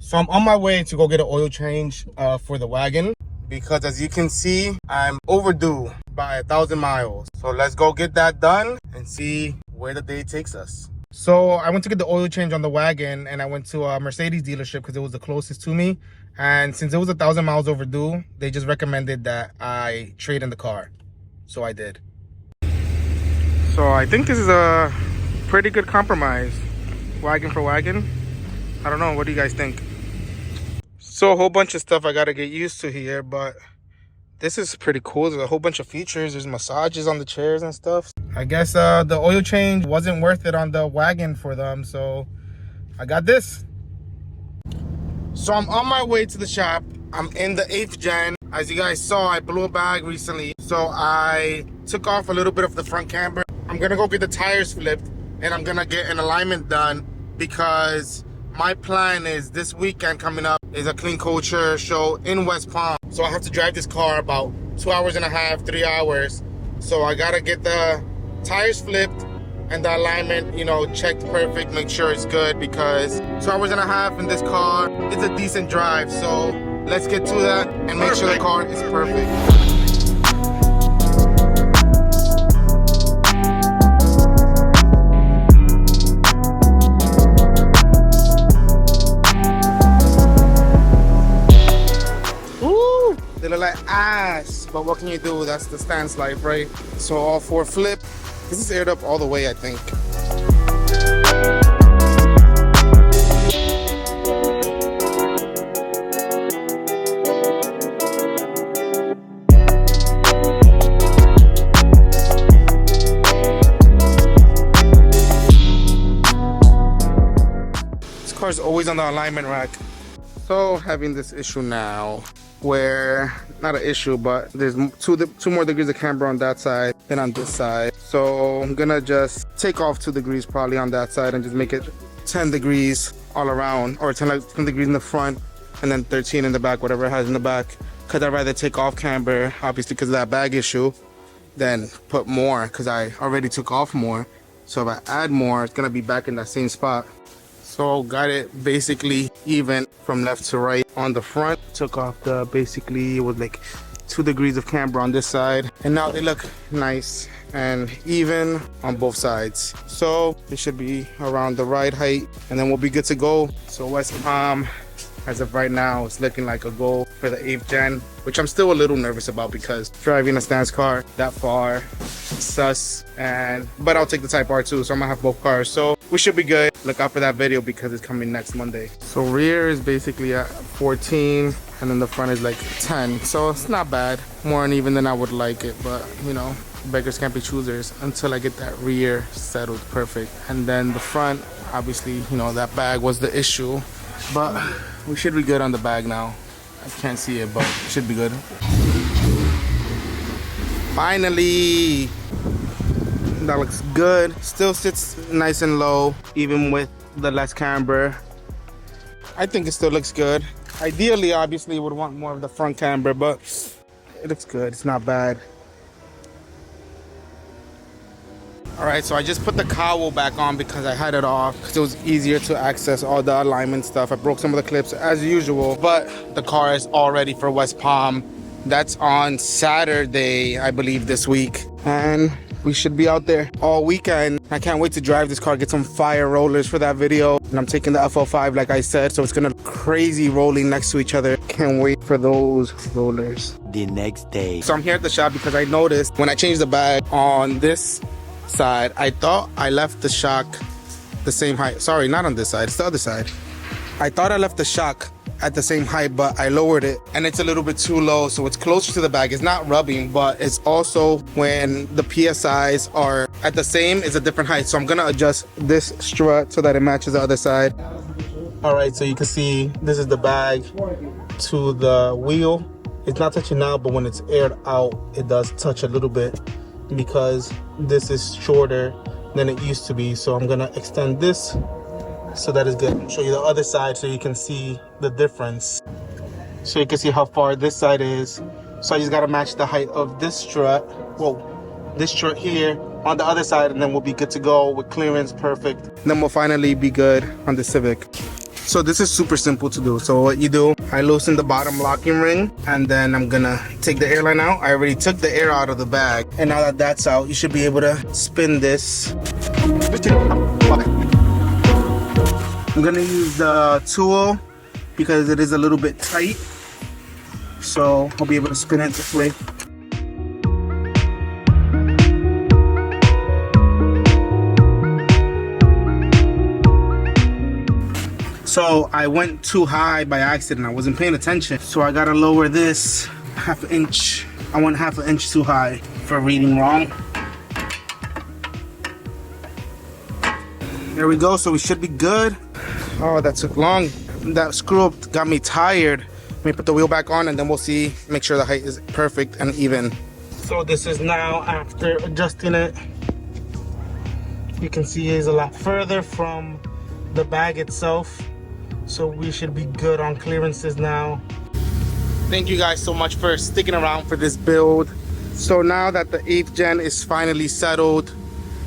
So I'm on my way to go get an oil change for the wagon, because as you can see, I'm overdue by 1,000 miles. So let's go get that done and see where the day takes us. So I went to get the oil change on the wagon, and I went to a Mercedes dealership because it was the closest to me. And since it was 1,000 miles overdue, they just recommended that I trade in the car. So I did. So I think this is a pretty good compromise, wagon for wagon. I don't know, what do you guys think? So a whole bunch of stuff I gotta get used to here, but this is pretty cool. There's a whole bunch of features. There's massages on the chairs and stuff. I guess the oil change wasn't worth it on the wagon for them, so I got this. So I'm on my way to the shop. I'm in the 8th gen. As you guys saw, I blew a bag recently, so I took off a little bit of the front camber. I'm gonna go get the tires flipped, and I'm gonna get an alignment done, because my plan is this weekend coming up is a clean culture show in West Palm. So I have to drive this car about 2 hours and a half, 3 hours. So I gotta get the tires flipped and the alignment, you know, checked perfect, make sure it's good, because 2 hours and a half in this car is a decent drive. So let's get to that and make sure the car is perfect. They look like ass, but what can you do? That's the stance life, right? So all 4 flip. This is aired up all the way, I think. This car's always on the alignment rack. So having this issue now, where not an issue, but there's two more degrees of camber on that side than on this side. So I'm gonna just take off 2 degrees probably on that side and just make it 10 degrees all around, or 10 degrees in the front and then 13 in the back, whatever it has in the back, because I'd rather take off camber, obviously because of that bag issue, than put more, because I already took off more. So if I add more, it's gonna be back in that same spot. So got it basically even from left to right on the front. Took off the, basically it was like 2 degrees of camber on this side, and now they look nice and even on both sides. So it should be around the right height, and then we'll be good to go. So West Palm, as of right now, it's looking like a goal for the 8th gen, which I'm still a little nervous about, because driving a stance car that far, sus. But I'll take the Type R too, so I'm gonna have both cars. So we should be good. Look out for that video because it's coming next Monday. So rear is basically at 14, and then the front is like 10. So it's not bad. More uneven than I would like it, but you know, beggars can't be choosers until I get that rear settled perfect. And then the front, obviously, you know, that bag was the issue, but we should be good on the bag now. I can't see it, but it should be good. Finally! That looks good. Still sits nice and low, even with the less camber. I think it still looks good. Ideally, obviously, would want more of the front camber, but it looks good. It's not bad. Alright, so I just put the cowl back on because I had it off, because it was easier to access all the alignment stuff. I broke some of the clips as usual, but the car is all ready for West Palm. That's on Saturday, I believe, this week. And we should be out there all weekend. I can't wait to drive this car, get some fire rollers for that video. And I'm taking the FL5 like I said, so it's gonna look crazy rolling next to each other. Can't wait for those rollers. The next day. So I'm here at the shop because I noticed when I changed the bag on this side, I thought I left the shock the same height. Sorry, not on this side, it's the other side. I thought I left the shock at the same height, but I lowered it and it's a little bit too low, so it's closer to the bag. It's not rubbing, but it's also when the PSIs are at the same, it's a different height. So I'm gonna adjust this strut so that it matches the other side. All right, so you can see this is the bag to the wheel. It's not touching now, but when it's aired out, it does touch a little bit because this is shorter than it used to be. So I'm gonna extend this so that is good. I'll show you the other side so you can see the difference. So you can see how far this side is. So I just gotta match the height of this strut, this strut here on the other side, and then we'll be good to go with clearance perfect. And then we'll finally be good on the Civic. So this is super simple to do. So what you do, I loosen the bottom locking ring, and then I'm gonna take the airline out. I already took the air out of the bag, and now that that's out, you should be able to spin this. I'm gonna use the tool because it is a little bit tight, so I'll be able to spin it this way. So I went too high by accident. I wasn't paying attention. So I gotta lower this half an inch. I went half an inch too high for reading wrong. There we go, so we should be good. Oh, that took long. That screw up got me tired. Let me put the wheel back on and then we'll see, make sure the height is perfect and even. So this is now after adjusting it. You can see it is a lot further from the bag itself. So we should be good on clearances now. Thank you guys so much for sticking around for this build. So now that the 8th gen is finally settled,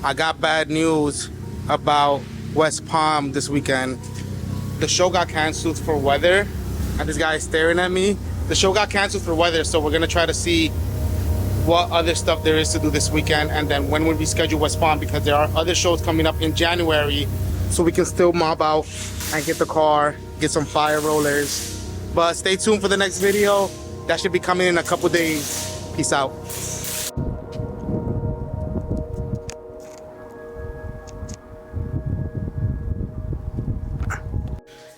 I got bad news about West Palm this weekend. The show got canceled for weather, and this guy is staring at me. The show got canceled for weather, so we're gonna try to see what other stuff there is to do this weekend, and then when we reschedule West Palm, because there are other shows coming up in January, so we can still mob out and get the car, get some fire rollers. But stay tuned for the next video. That should be coming in a couple days. Peace out.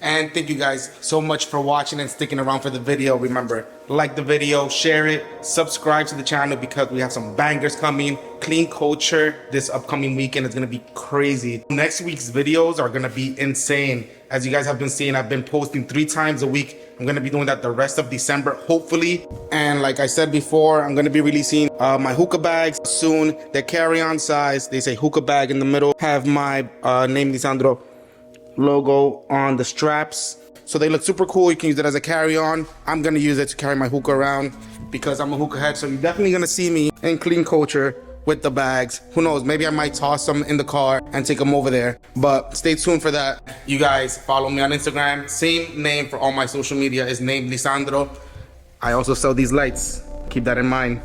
And thank you guys so much for watching and sticking around for the video. Remember, like the video, share it, subscribe to the channel because we have some bangers coming. Clean culture this upcoming weekend is gonna be crazy. Next week's videos are gonna be insane. As you guys have been seeing, I've been posting 3 times a week. I'm gonna be doing that the rest of December, hopefully. And like I said before, I'm gonna be releasing my hookah bags soon. They're carry-on size. They say hookah bag in the middle. Have my name Lisandro logo on the straps, so they look super cool. You can use it as a carry-on. I'm gonna use it to carry my hookah around because I'm a hookah head, so you're definitely gonna see me in clean culture with the bags. Who knows, maybe I might toss them in the car and take them over there, but stay tuned for that. You guys follow me on Instagram. Same name for all my social media is named Lisandro. I also sell these lights, keep that in mind.